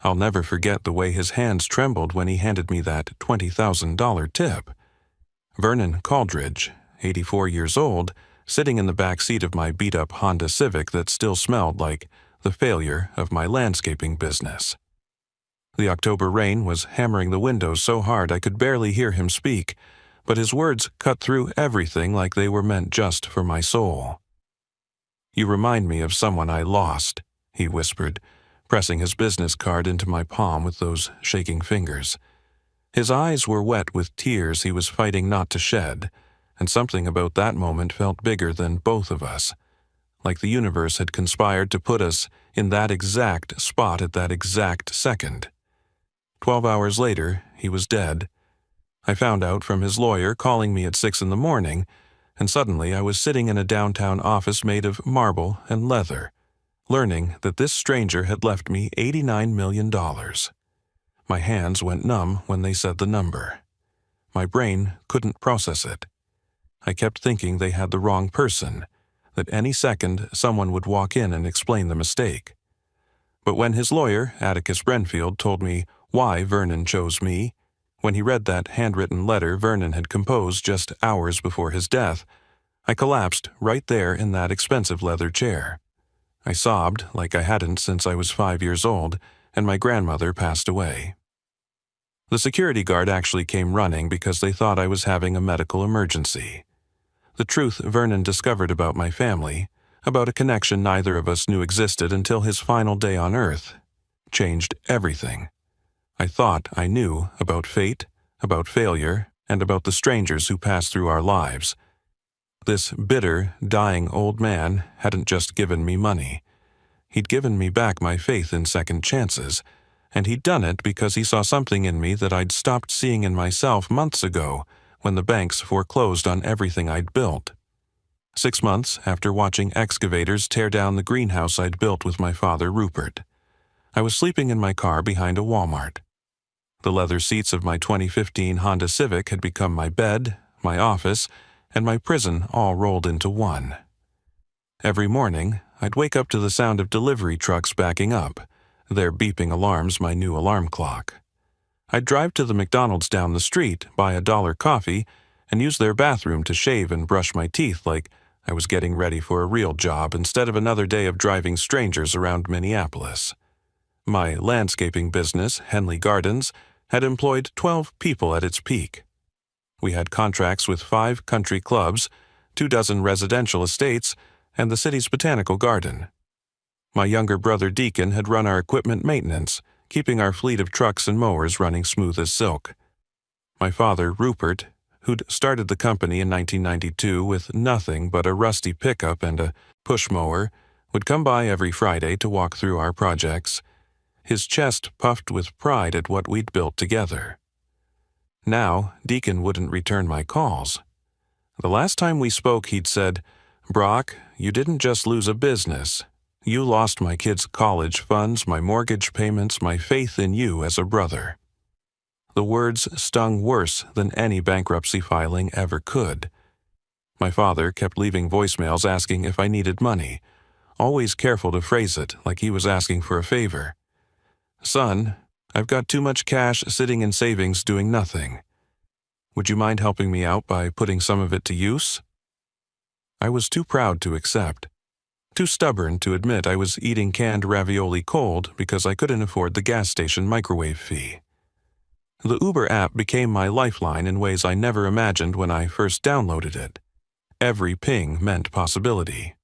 I'll never forget the way his hands trembled when he handed me that $20,000 tip. Vernon Caldridge, 84 years old, sitting in the back seat of my beat-up Honda Civic that still smelled like the failure of my landscaping business. The October rain was hammering the windows so hard I could barely hear him speak, but his words cut through everything like they were meant just for my soul. "You remind me of someone I lost," he whispered, pressing his business card into my palm with those shaking fingers. His eyes were wet with tears he was fighting not to shed, and something about that moment felt bigger than both of us, like the universe had conspired to put us in that exact spot at that exact second. 12 hours later, he was dead. I found out from his lawyer calling me at 6 in the morning, and suddenly I was sitting in a downtown office made of marble and leather, learning that this stranger had left me $89 million. My hands went numb when they said the number. My brain couldn't process it. I kept thinking they had the wrong person, that any second someone would walk in and explain the mistake. But when his lawyer, Atticus Brenfield, told me why Vernon chose me, when he read that handwritten letter Vernon had composed just hours before his death, I collapsed right there in that expensive leather chair. I sobbed like I hadn't since I was 5 years old, and my grandmother passed away. The security guard actually came running because they thought I was having a medical emergency. The truth Vernon discovered about my family, about a connection neither of us knew existed until his final day on Earth, changed everything. I thought I knew about fate, about failure, and about the strangers who passed through our lives. This bitter, dying old man hadn't just given me money. He'd given me back my faith in second chances, and he'd done it because he saw something in me that I'd stopped seeing in myself months ago when the banks foreclosed on everything I'd built. 6 months after watching excavators tear down the greenhouse I'd built with my father, Rupert, I was sleeping in my car behind a Walmart. The leather seats of my 2015 Honda Civic had become my bed, my office, and my prison all rolled into one. Every morning, I'd wake up to the sound of delivery trucks backing up, their beeping alarms my new alarm clock. I'd drive to the McDonald's down the street, buy a $1 coffee, and use their bathroom to shave and brush my teeth like I was getting ready for a real job instead of another day of driving strangers around Minneapolis. My landscaping business, Henley Gardens, had employed 12 people at its peak. We had contracts with 5 country clubs, 24 residential estates, and the city's botanical garden. My younger brother Deacon had run our equipment maintenance, keeping our fleet of trucks and mowers running smooth as silk. My father, Rupert, who'd started the company in 1992 with nothing but a rusty pickup and a push mower, would come by every Friday to walk through our projects, his chest puffed with pride at what we'd built together. Now, Deacon wouldn't return my calls. The last time we spoke, he'd said, "Brock, you didn't just lose a business. You lost my kids' college funds, my mortgage payments, my faith in you as a brother." The words stung worse than any bankruptcy filing ever could. My father kept leaving voicemails asking if I needed money, always careful to phrase it like he was asking for a favor. "Son, I've got too much cash sitting in savings doing nothing. Would you mind helping me out by putting some of it to use?" I was too proud to accept. Too stubborn to admit I was eating canned ravioli cold because I couldn't afford the gas station microwave fee. The Uber app became my lifeline in ways I never imagined when I first downloaded it. Every ping meant possibility.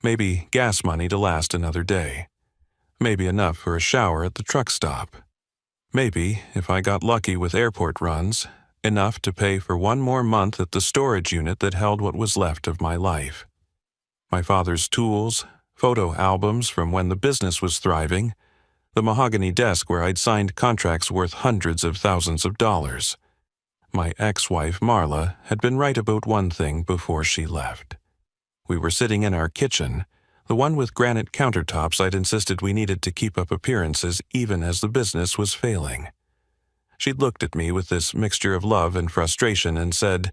Maybe gas money to last another day. Maybe enough for a shower at the truck stop. Maybe, if I got lucky with airport runs, enough to pay for one more month at the storage unit that held what was left of my life. My father's tools, photo albums from when the business was thriving, the mahogany desk where I'd signed contracts worth hundreds of thousands of dollars. My ex-wife, Marla, had been right about one thing before she left. We were sitting in our kitchen, the one with granite countertops I'd insisted we needed to keep up appearances even as the business was failing. She'd looked at me with this mixture of love and frustration and said,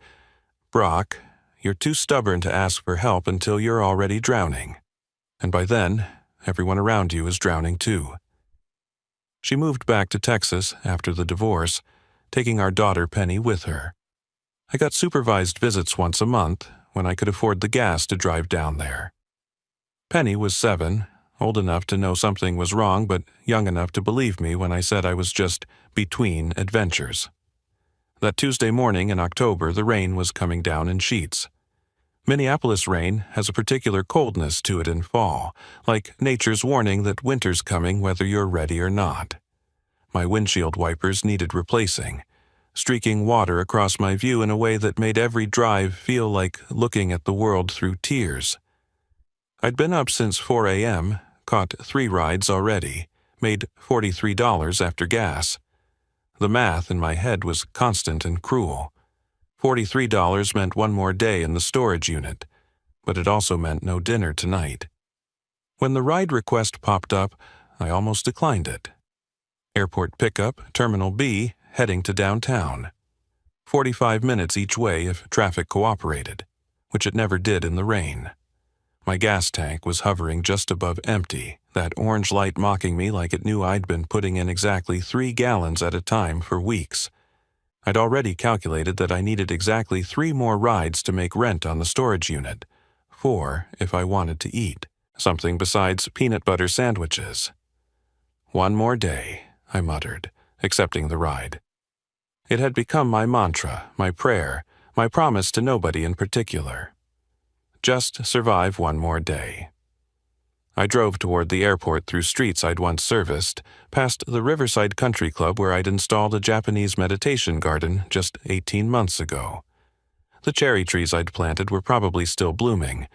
"Brock, you're too stubborn to ask for help until you're already drowning. And by then, everyone around you is drowning too." She moved back to Texas after the divorce, taking our daughter Penny with her. I got supervised visits once a month when I could afford the gas to drive down there. Penny was 7, old enough to know something was wrong but young enough to believe me when I said I was just between adventures. That Tuesday morning in October, the rain was coming down in sheets. Minneapolis rain has a particular coldness to it in fall, like nature's warning that winter's coming whether you're ready or not. My windshield wipers needed replacing, streaking water across my view in a way that made every drive feel like looking at the world through tears. I'd been up since 4 a.m., caught 3 rides already, made $43 after gas. The math in my head was constant and cruel. $43 meant one more day in the storage unit, but it also meant no dinner tonight. When the ride request popped up, I almost declined it. Airport pickup, Terminal B, heading to downtown. 45 minutes each way if traffic cooperated, which it never did in the rain. My gas tank was hovering just above empty, that orange light mocking me like it knew I'd been putting in exactly 3 gallons at a time for weeks. I'd already calculated that I needed exactly 3 more rides to make rent on the storage unit, 4 if I wanted to eat, something besides peanut butter sandwiches. One more day, I muttered, accepting the ride. It had become my mantra, my prayer, my promise to nobody in particular. Just survive one more day. I drove toward the airport through streets I'd once serviced, past the Riverside Country Club where I'd installed a Japanese meditation garden just 18 months ago. The cherry trees I'd planted were probably still blooming,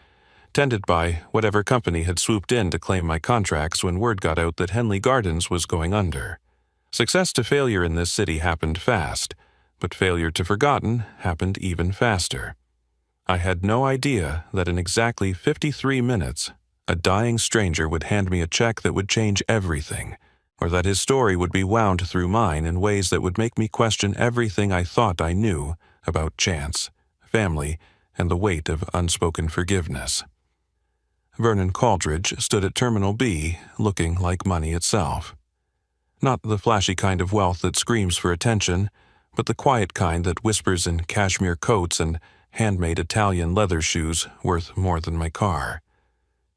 tended by whatever company had swooped in to claim my contracts when word got out that Henley Gardens was going under. Success to failure in this city happened fast, but failure to forgotten happened even faster. I had no idea that in exactly 53 minutes, a dying stranger would hand me a check that would change everything, or that his story would be wound through mine in ways that would make me question everything I thought I knew about chance, family, and the weight of unspoken forgiveness. Vernon Caldridge stood at Terminal B, looking like money itself. Not the flashy kind of wealth that screams for attention, but the quiet kind that whispers in cashmere coats and handmade Italian leather shoes worth more than my car.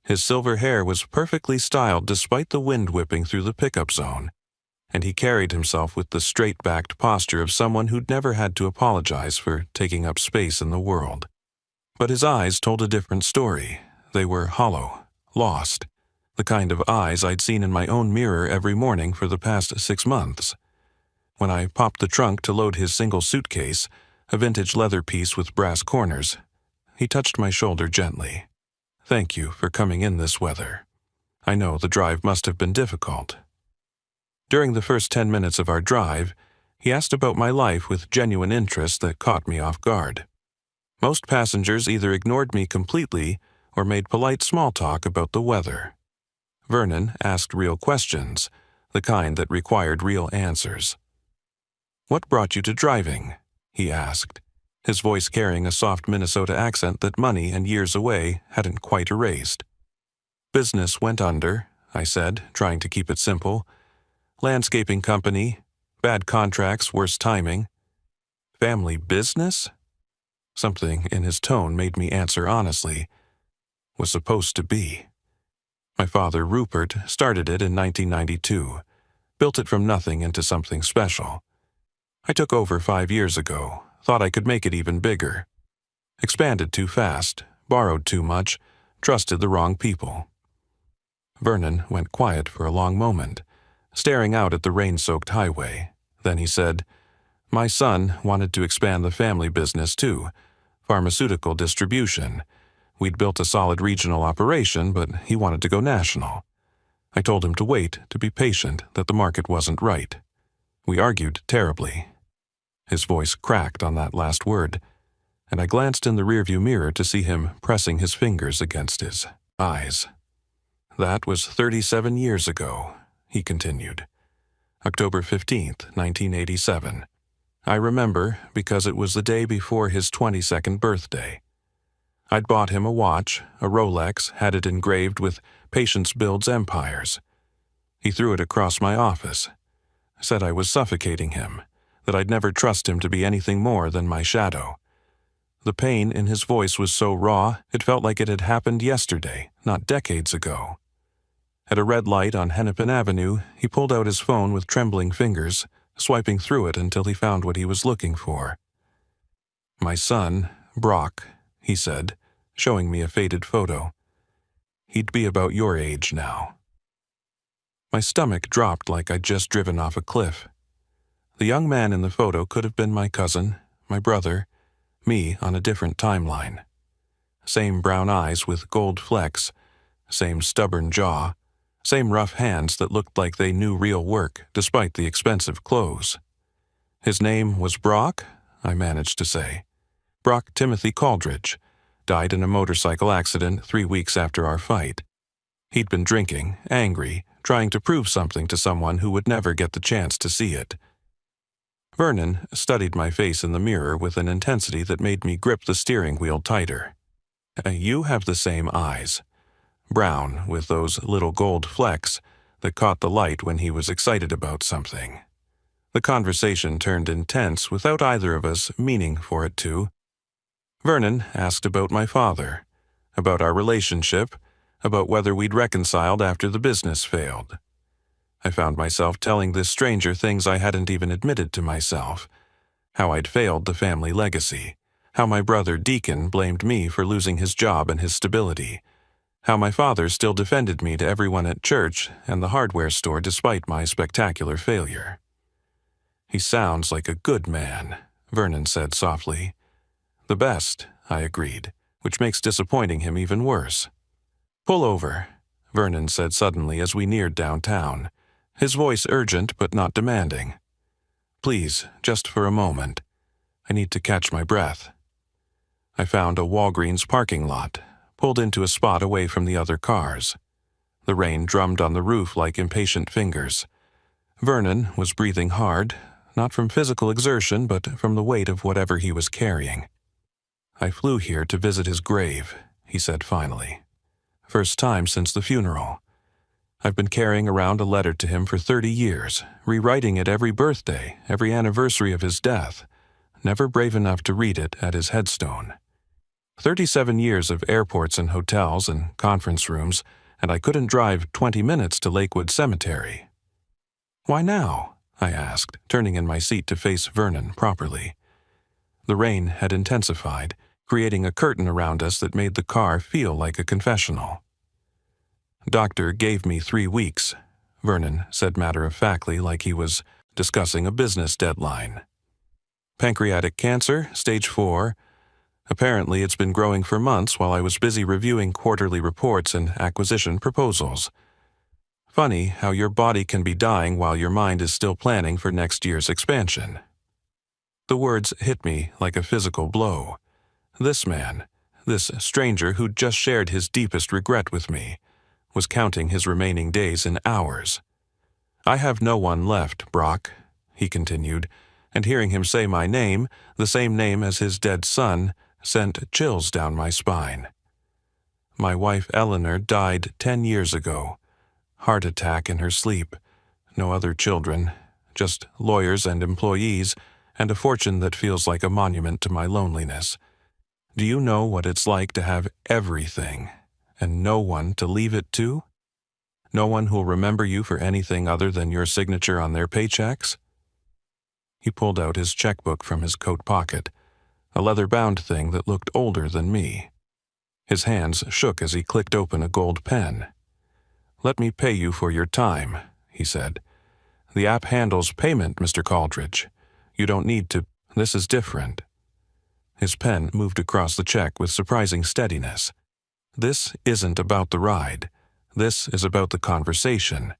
His silver hair was perfectly styled despite the wind whipping through the pickup zone, and he carried himself with the straight-backed posture of someone who'd never had to apologize for taking up space in the world. But his eyes told a different story. They were hollow, lost, the kind of eyes I'd seen in my own mirror every morning for the past 6 months. When I popped the trunk to load his single suitcase, a vintage leather piece with brass corners, he touched my shoulder gently. "Thank you for coming in this weather. I know the drive must have been difficult." During the first 10 minutes of our drive, he asked about my life with genuine interest that caught me off guard. Most passengers either ignored me completely or made polite small talk about the weather. Vernon asked real questions, the kind that required real answers. "What brought you to driving?" he asked, his voice carrying a soft Minnesota accent that money and years away hadn't quite erased. "Business went under," I said, trying to keep it simple. "Landscaping company, bad contracts, worse timing." "Family business?" Something in his tone made me answer honestly. "Was supposed to be. My father, Rupert, started it in 1992, built it from nothing into something special. I took over 5 years ago, thought I could make it even bigger. Expanded too fast, borrowed too much, trusted the wrong people." Vernon went quiet for a long moment, staring out at the rain-soaked highway. Then he said, "My son wanted to expand the family business too, pharmaceutical distribution. We'd built a solid regional operation, but he wanted to go national. I told him to wait, to be patient, that the market wasn't right. We argued terribly." His voice cracked on that last word, and I glanced in the rearview mirror to see him pressing his fingers against his eyes. "That was 37 years ago," he continued. "October 15th, 1987. I remember because it was the day before his 22nd birthday. I'd bought him a watch, a Rolex, had it engraved with Patience Builds Empires. He threw it across my office, said I was suffocating him, that I'd never trust him to be anything more than my shadow. The pain in his voice was so raw, it felt like it had happened yesterday, not decades ago. At a red light on Hennepin Avenue, he pulled out his phone with trembling fingers, swiping through it until he found what he was looking for. "My son, Brock," he said, showing me a faded photo. "He'd be about your age now." My stomach dropped like I'd just driven off a cliff. The young man in the photo could have been my cousin, my brother, me on a different timeline. Same brown eyes with gold flecks, same stubborn jaw, same rough hands that looked like they knew real work despite the expensive clothes. "His name was Brock," I managed to say. "Brock Timothy Caldridge. Died in a motorcycle accident 3 weeks after our fight. He'd been drinking, angry, trying to prove something to someone who would never get the chance to see it." Vernon studied my face in the mirror with an intensity that made me grip the steering wheel tighter. "You have the same eyes. Brown, with those little gold flecks that caught the light when he was excited about something." The conversation turned intense without either of us meaning for it to. Vernon asked about my father, about our relationship, about whether we'd reconciled after the business failed. I found myself telling this stranger things I hadn't even admitted to myself. How I'd failed the family legacy. How my brother Deacon blamed me for losing his job and his stability. How my father still defended me to everyone at church and the hardware store despite my spectacular failure. "He sounds like a good man," Vernon said softly. "The best," I agreed, which makes disappointing him even worse. "Pull over," Vernon said suddenly as we neared downtown, his voice urgent but not demanding. "Please, just for a moment. I need to catch my breath." I found a Walgreens parking lot, pulled into a spot away from the other cars. The rain drummed on the roof like impatient fingers. Vernon was breathing hard, not from physical exertion but from the weight of whatever he was carrying. "I flew here to visit his grave," he said finally. "First time since the funeral. I've been carrying around a letter to him for 30 years, rewriting it every birthday, every anniversary of his death, never brave enough to read it at his headstone. 37 years of airports and hotels and conference rooms, and I couldn't drive 20 minutes to Lakewood Cemetery." "Why now?" I asked, turning in my seat to face Vernon properly. The rain had intensified, creating a curtain around us that made the car feel like a confessional. "Doctor gave me 3 weeks," Vernon said matter-of-factly like he was discussing a business deadline. "Pancreatic cancer, stage 4. Apparently it's been growing for months while I was busy reviewing quarterly reports and acquisition proposals. Funny how your body can be dying while your mind is still planning for next year's expansion." The words hit me like a physical blow. This man, this stranger who'd just shared his deepest regret with me, was counting his remaining days in hours. "I have no one left, Brock," he continued, and hearing him say my name, the same name as his dead son, sent chills down my spine. "My wife Eleanor died 10 years ago. Heart attack in her sleep. No other children, just lawyers and employees, and a fortune that feels like a monument to my loneliness. Do you know what it's like to have everything, and no one to leave it to? No one who'll remember you for anything other than your signature on their paychecks?" He pulled out his checkbook from his coat pocket, a leather-bound thing that looked older than me. His hands shook as he clicked open a gold pen. "Let me pay you for your time," he said. "The app handles payment, Mr. Caldridge. You don't need to. This is different." His pen moved across the check with surprising steadiness. "This isn't about the ride. This is about the conversation.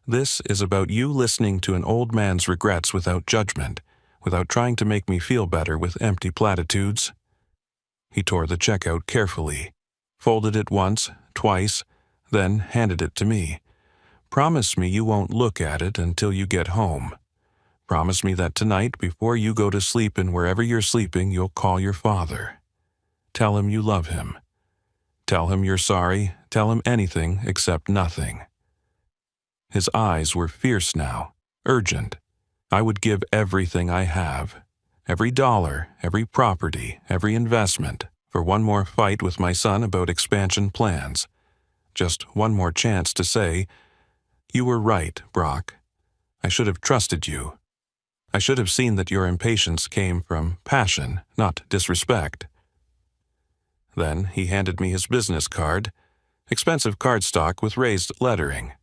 This is about you listening to an old man's regrets without judgment, without trying to make me feel better with empty platitudes." He tore the check out carefully, folded it once, twice, then handed it to me. "Promise me you won't look at it until you get home. Promise me that tonight, before you go to sleep and wherever you're sleeping, you'll call your father. Tell him you love him. Tell him you're sorry. Tell him anything except nothing." His eyes were fierce now, urgent. I would give everything I have, every dollar, every property, every investment, for one more fight with my son about expansion plans. Just one more chance to say, "You were right, Brock. I should have trusted you. I should have seen that your impatience came from passion, not disrespect." Then he handed me his business card, expensive cardstock with raised lettering.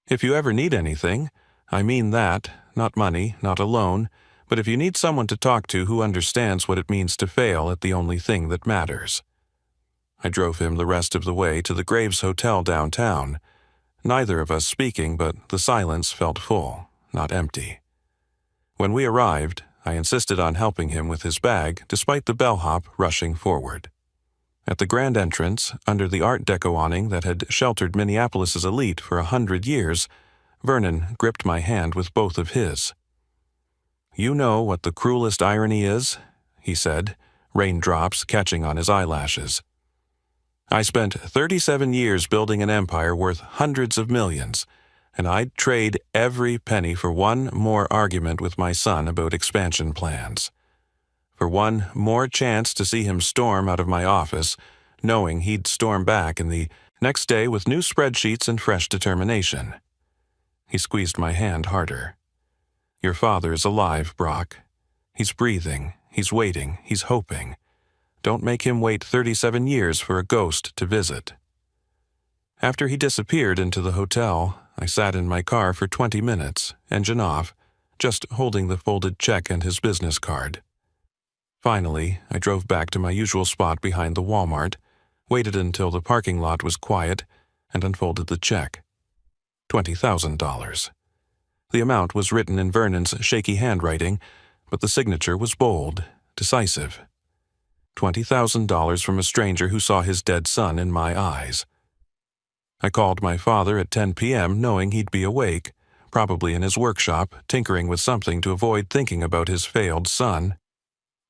"If you ever need anything, I mean that, not money, not a loan, but if you need someone to talk to who understands what it means to fail at the only thing that matters." I drove him the rest of the way to the Graves Hotel downtown, neither of us speaking, but the silence felt full, not empty. When we arrived, I insisted on helping him with his bag despite the bellhop rushing forward. At the grand entrance, under the Art Deco awning that had sheltered Minneapolis's elite for 100 years, Vernon gripped my hand with both of his. "You know what the cruelest irony is?" he said, raindrops catching on his eyelashes. "I spent 37 years building an empire worth hundreds of millions, and I'd trade every penny for one more argument with my son about expansion plans. For one more chance to see him storm out of my office, knowing he'd storm back in the next day with new spreadsheets and fresh determination." He squeezed my hand harder. "Your father is alive, Brock. He's breathing, he's waiting, he's hoping. Don't make him wait 37 years for a ghost to visit." After he disappeared into the hotel, I sat in my car for 20 minutes, engine off, just holding the folded check and his business card. Finally, I drove back to my usual spot behind the Walmart, waited until the parking lot was quiet, and unfolded the check. $20,000. The amount was written in Vernon's shaky handwriting, but the signature was bold, decisive. $20,000 from a stranger who saw his dead son in my eyes. I called my father at 10 p.m. knowing he'd be awake, probably in his workshop, tinkering with something to avoid thinking about his failed son.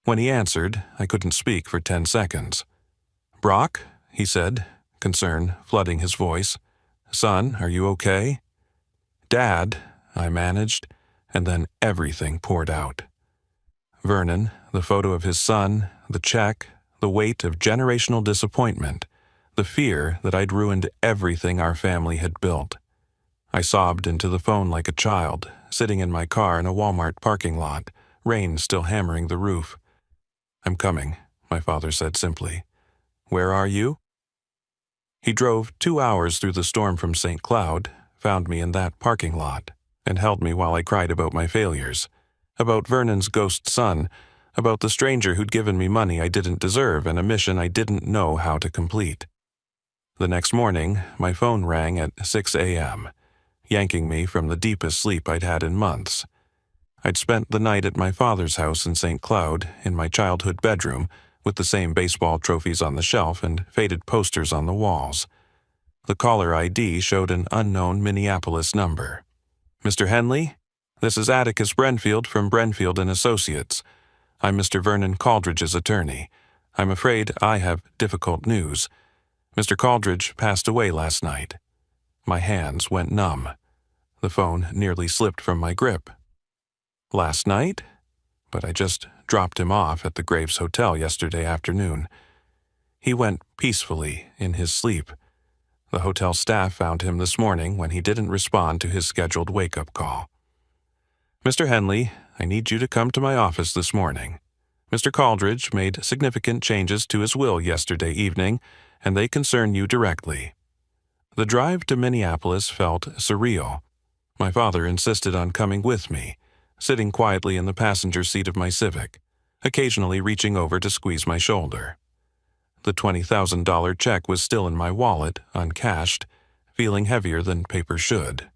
When he answered, I couldn't speak for 10 seconds. "Brock," he said, concern flooding his voice. "Son, are you okay?" "Dad," I managed, and then everything poured out. Vernon, the photo of his son, the check, the weight of generational disappointment, the fear that I'd ruined everything our family had built. I sobbed into the phone like a child, sitting in my car in a Walmart parking lot, rain still hammering the roof. "I'm coming," my father said simply. "Where are you?" He drove 2 hours through the storm from St. Cloud, found me in that parking lot, and held me while I cried about my failures, about Vernon's ghost son, about the stranger who'd given me money I didn't deserve and a mission I didn't know how to complete. The next morning, my phone rang at 6 a.m., yanking me from the deepest sleep I'd had in months. I'd spent the night at my father's house in St. Cloud, in my childhood bedroom, with the same baseball trophies on the shelf and faded posters on the walls. The caller ID showed an unknown Minneapolis number. "Mr. Henley? This is Atticus Brenfield from Brenfield & Associates. I'm Mr. Vernon Caldridge's attorney. I'm afraid I have difficult news. Mr. Caldridge passed away last night." My hands went numb. The phone nearly slipped from my grip. "Last night?" But I just dropped him off at the Graves Hotel yesterday afternoon. He went peacefully in his sleep. The hotel staff found him this morning when he didn't respond to his scheduled wake-up call. "Mr. Henley, I need you to come to my office this morning. Mr. Caldridge made significant changes to his will yesterday evening, and they concern you directly." The drive to Minneapolis felt surreal. My father insisted on coming with me, sitting quietly in the passenger seat of my Civic, occasionally reaching over to squeeze my shoulder. The $20,000 check was still in my wallet, uncashed, feeling heavier than paper should.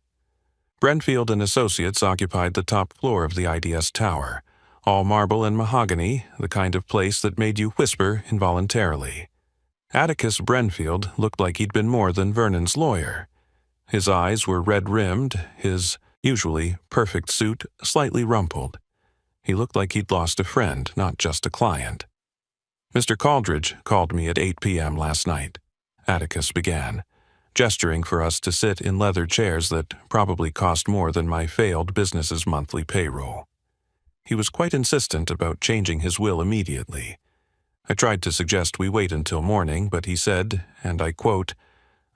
Brenfield & Associates occupied the top floor of the IDS tower, all marble and mahogany, the kind of place that made you whisper involuntarily. Atticus Brenfield looked like he'd been more than Vernon's lawyer. His eyes were red-rimmed, his usually perfect suit slightly rumpled. He looked like he'd lost a friend, not just a client. "Mr. Caldridge called me at 8 p.m. last night," Atticus began. gesturing for us to sit in leather chairs that probably cost more than my failed business's monthly payroll. He was quite insistent about changing his will immediately. I tried to suggest we wait until morning, but he said, and I quote,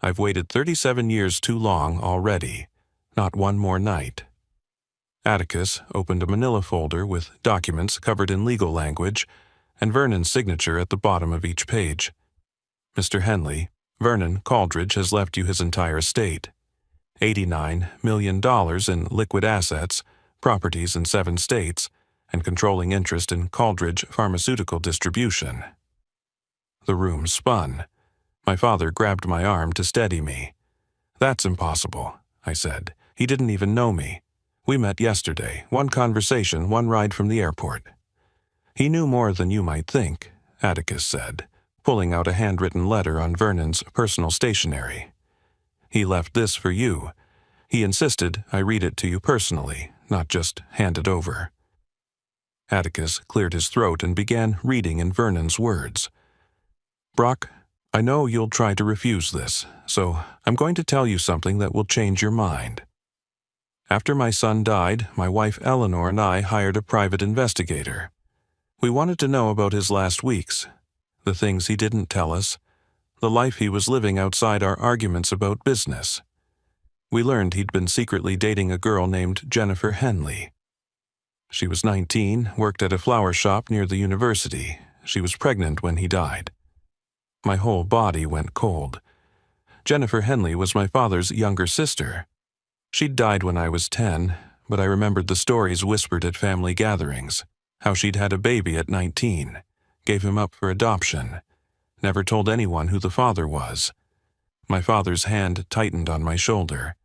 "I've waited 37 years too long already. Not one more night." Atticus opened a manila folder with documents covered in legal language and Vernon's signature at the bottom of each page. "Mr. Henley, Vernon Caldridge has left you his entire estate. $89 million in liquid assets, properties in 7 states, and controlling interest in Caldridge Pharmaceutical Distribution." The room spun. My father grabbed my arm to steady me. "That's impossible," I said. "He didn't even know me. We met yesterday, one conversation, one ride from the airport." "He knew more than you might think," Atticus said, pulling out a handwritten letter on Vernon's personal stationery. "He left this for you. He insisted I read it to you personally, not just hand it over." Atticus cleared his throat and began reading in Vernon's words. "Brock, I know you'll try to refuse this, so I'm going to tell you something that will change your mind. After my son died, my wife Eleanor and I hired a private investigator. We wanted to know about his last weeks, the things he didn't tell us, the life he was living outside our arguments about business. We learned he'd been secretly dating a girl named Jennifer Henley. She was 19, worked at a flower shop near the university. She was pregnant when he died. My whole body went cold. Jennifer Henley was my father's younger sister. She'd died when I was 10, but I remembered the stories whispered at family gatherings, how she'd had a baby at 19, gave him up for adoption, never told anyone who the father was. My father's hand tightened on my shoulder.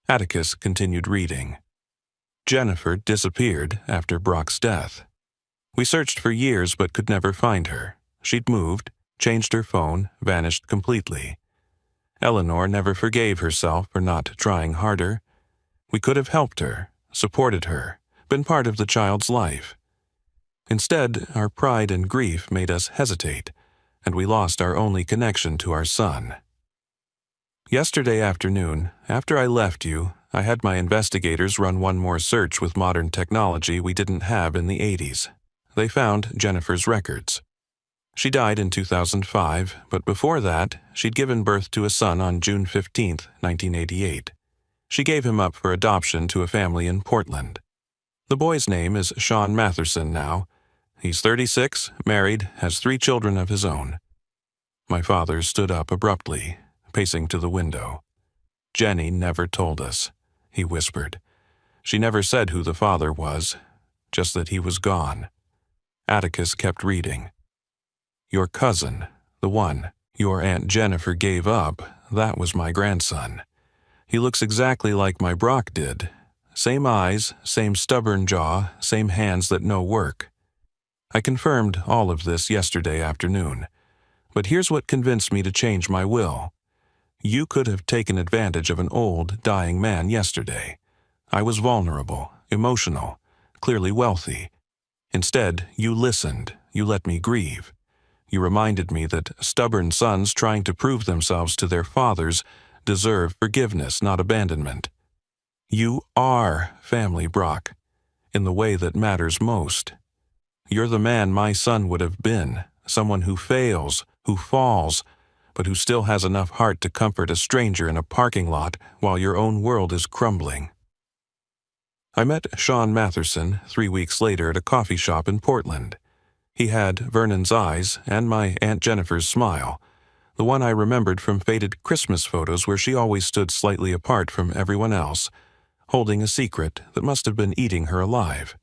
Atticus continued reading. Jennifer disappeared after Brock's death. We searched for years but could never find her. She'd moved, changed her phone, vanished completely. Eleanor never forgave herself for not trying harder. We could have helped her, supported her, been part of the child's life. Instead, our pride and grief made us hesitate, and we lost our only connection to our son. Yesterday afternoon, after I left you, I had my investigators run one more search with modern technology we didn't have in the 80s. They found Jennifer's records. She died in 2005, but before that, she'd given birth to a son on June 15, 1988. She gave him up for adoption to a family in Portland. The boy's name is Sean Matherson now. He's 36, married, has 3 children of his own. My father stood up abruptly, pacing to the window. "Jenny never told us," he whispered. "She never said who the father was, just that he was gone." Atticus kept reading. "Your cousin, the one your Aunt Jennifer gave up, that was my grandson. He looks exactly like my Brock did. Same eyes, same stubborn jaw, same hands that no work. I confirmed all of this yesterday afternoon. But here's what convinced me to change my will. You could have taken advantage of an old, dying man yesterday. I was vulnerable, emotional, clearly wealthy. Instead, you listened, you let me grieve. You reminded me that stubborn sons trying to prove themselves to their fathers deserve forgiveness, not abandonment. You are family, Brock, in the way that matters most. You're the man my son would have been, someone who fails, who falls, but who still has enough heart to comfort a stranger in a parking lot while your own world is crumbling." I met Sean Matherson 3 weeks later at a coffee shop in Portland. He had Vernon's eyes and my Aunt Jennifer's smile, the one I remembered from faded Christmas photos where she always stood slightly apart from everyone else, holding a secret that must have been eating her alive.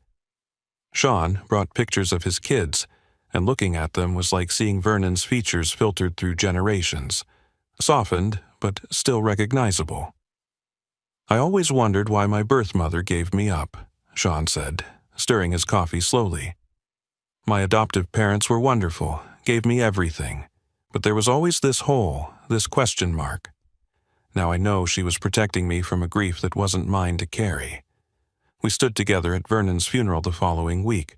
Sean brought pictures of his kids, and looking at them was like seeing Vernon's features filtered through generations, softened but still recognizable. "I always wondered why my birth mother gave me up," Sean said, stirring his coffee slowly. "My adoptive parents were wonderful, gave me everything, but there was always this hole, this question mark. Now I know she was protecting me from a grief that wasn't mine to carry." We stood together at Vernon's funeral the following week.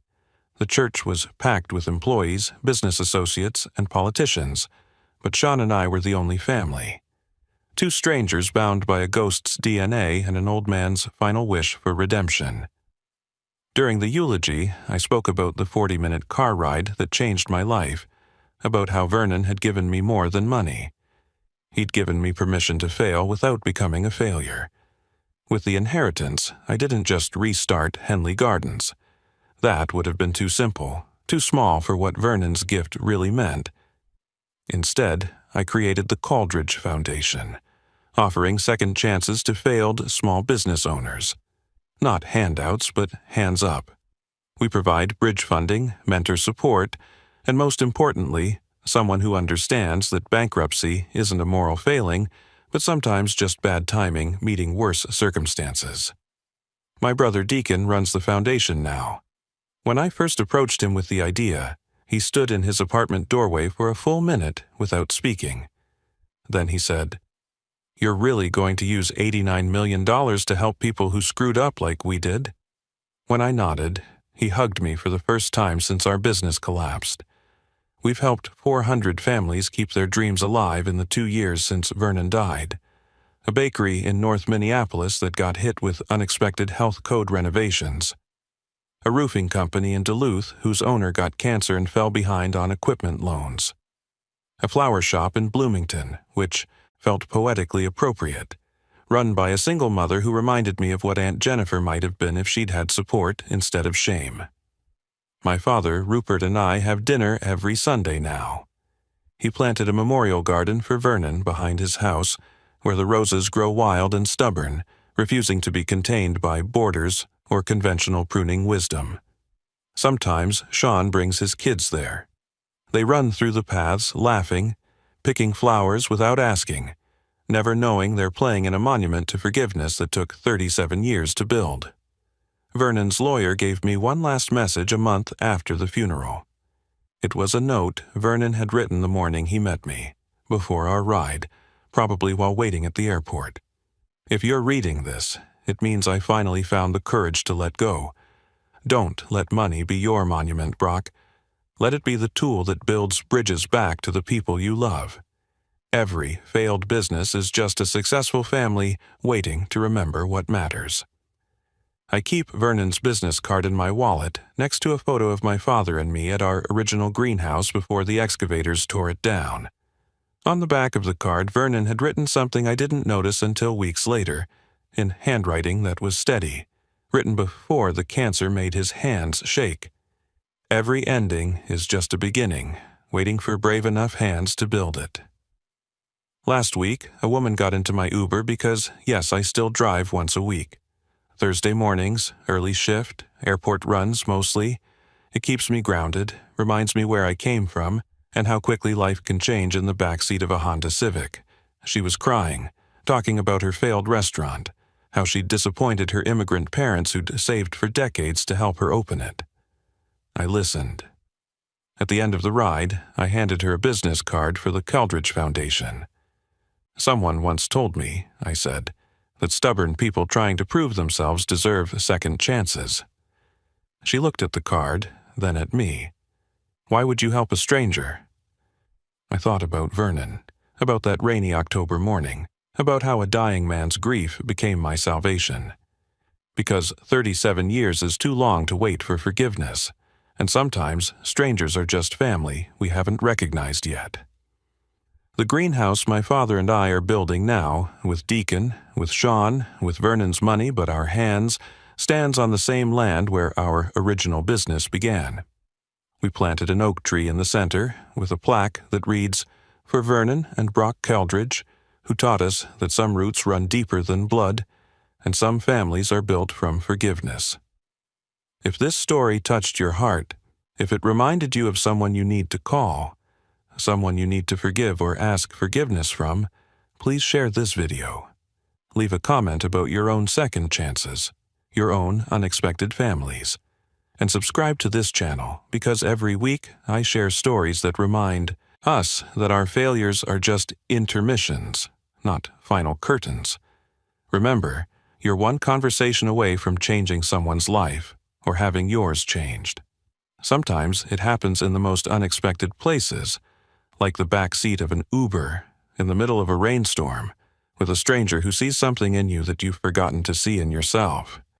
The church was packed with employees, business associates, and politicians, but Sean and I were the only family. Two strangers bound by a ghost's DNA and an old man's final wish for redemption. During the eulogy, I spoke about the 40-minute car ride that changed my life, about how Vernon had given me more than money. He'd given me permission to fail without becoming a failure. With the inheritance, I didn't just restart Henley Gardens. That would have been too simple, too small for what Vernon's gift really meant. Instead, I created the Coldridge Foundation, offering second chances to failed small business owners. Not handouts, but hands up. We provide bridge funding, mentor support, and most importantly, someone who understands that bankruptcy isn't a moral failing, but sometimes just bad timing meeting worse circumstances. My brother Deacon runs the foundation now. When I first approached him with the idea, he stood in his apartment doorway for a full minute without speaking. Then he said, "You're really going to use $89 million to help people who screwed up like we did?" When I nodded, he hugged me for the first time since our business collapsed. We've helped 400 families keep their dreams alive in the 2 years since Vernon died. A bakery in North Minneapolis that got hit with unexpected health code renovations. A roofing company in Duluth whose owner got cancer and fell behind on equipment loans. A flower shop in Bloomington, which felt poetically appropriate, run by a single mother who reminded me of what Aunt Jennifer might have been if she'd had support instead of shame. My father, Rupert, and I have dinner every Sunday now. He planted a memorial garden for Vernon behind his house, where the roses grow wild and stubborn, refusing to be contained by borders or conventional pruning wisdom. Sometimes Sean brings his kids there. They run through the paths, laughing, picking flowers without asking, never knowing they're playing in a monument to forgiveness that took 37 years to build. Vernon's lawyer gave me one last message a month after the funeral. It was a note Vernon had written the morning he met me, before our ride, probably while waiting at the airport. If you're reading this, it means I finally found the courage to let go. Don't let money be your monument, Brock. Let it be the tool that builds bridges back to the people you love. Every failed business is just a successful family waiting to remember what matters. I keep Vernon's business card in my wallet next to a photo of my father and me at our original greenhouse before the excavators tore it down. On the back of the card, Vernon had written something I didn't notice until weeks later, in handwriting that was steady, written before the cancer made his hands shake. Every ending is just a beginning, waiting for brave enough hands to build it. Last week, a woman got into my Uber because, yes, I still drive once a week. Thursday mornings, early shift, airport runs mostly. It keeps me grounded, reminds me where I came from, and how quickly life can change in the backseat of a Honda Civic. She was crying, talking about her failed restaurant, how she'd disappointed her immigrant parents who'd saved for decades to help her open it. I listened. At the end of the ride, I handed her a business card for the Coldridge Foundation. "Someone once told me," I said, "that stubborn people trying to prove themselves deserve second chances." She looked at the card, then at me. "Why would you help a stranger?" I thought about Vernon, about that rainy October morning, about how a dying man's grief became my salvation. Because 37 years is too long to wait for forgiveness, and sometimes strangers are just family we haven't recognized yet. The greenhouse my father and I are building now, with Deacon, with Sean, with Vernon's money but our hands, stands on the same land where our original business began. We planted an oak tree in the center, with a plaque that reads, "For Vernon and Brock Coldridge, who taught us that some roots run deeper than blood, and some families are built from forgiveness." If this story touched your heart, if it reminded you of someone you need to call, someone you need to forgive or ask forgiveness from, please share this video. Leave a comment about your own second chances, your own unexpected families, and subscribe to this channel because every week I share stories that remind us that our failures are just intermissions, not final curtains. Remember, you're one conversation away from changing someone's life or having yours changed. Sometimes it happens in the most unexpected places, like the back seat of an Uber in the middle of a rainstorm, with a stranger who sees something in you that you've forgotten to see in yourself.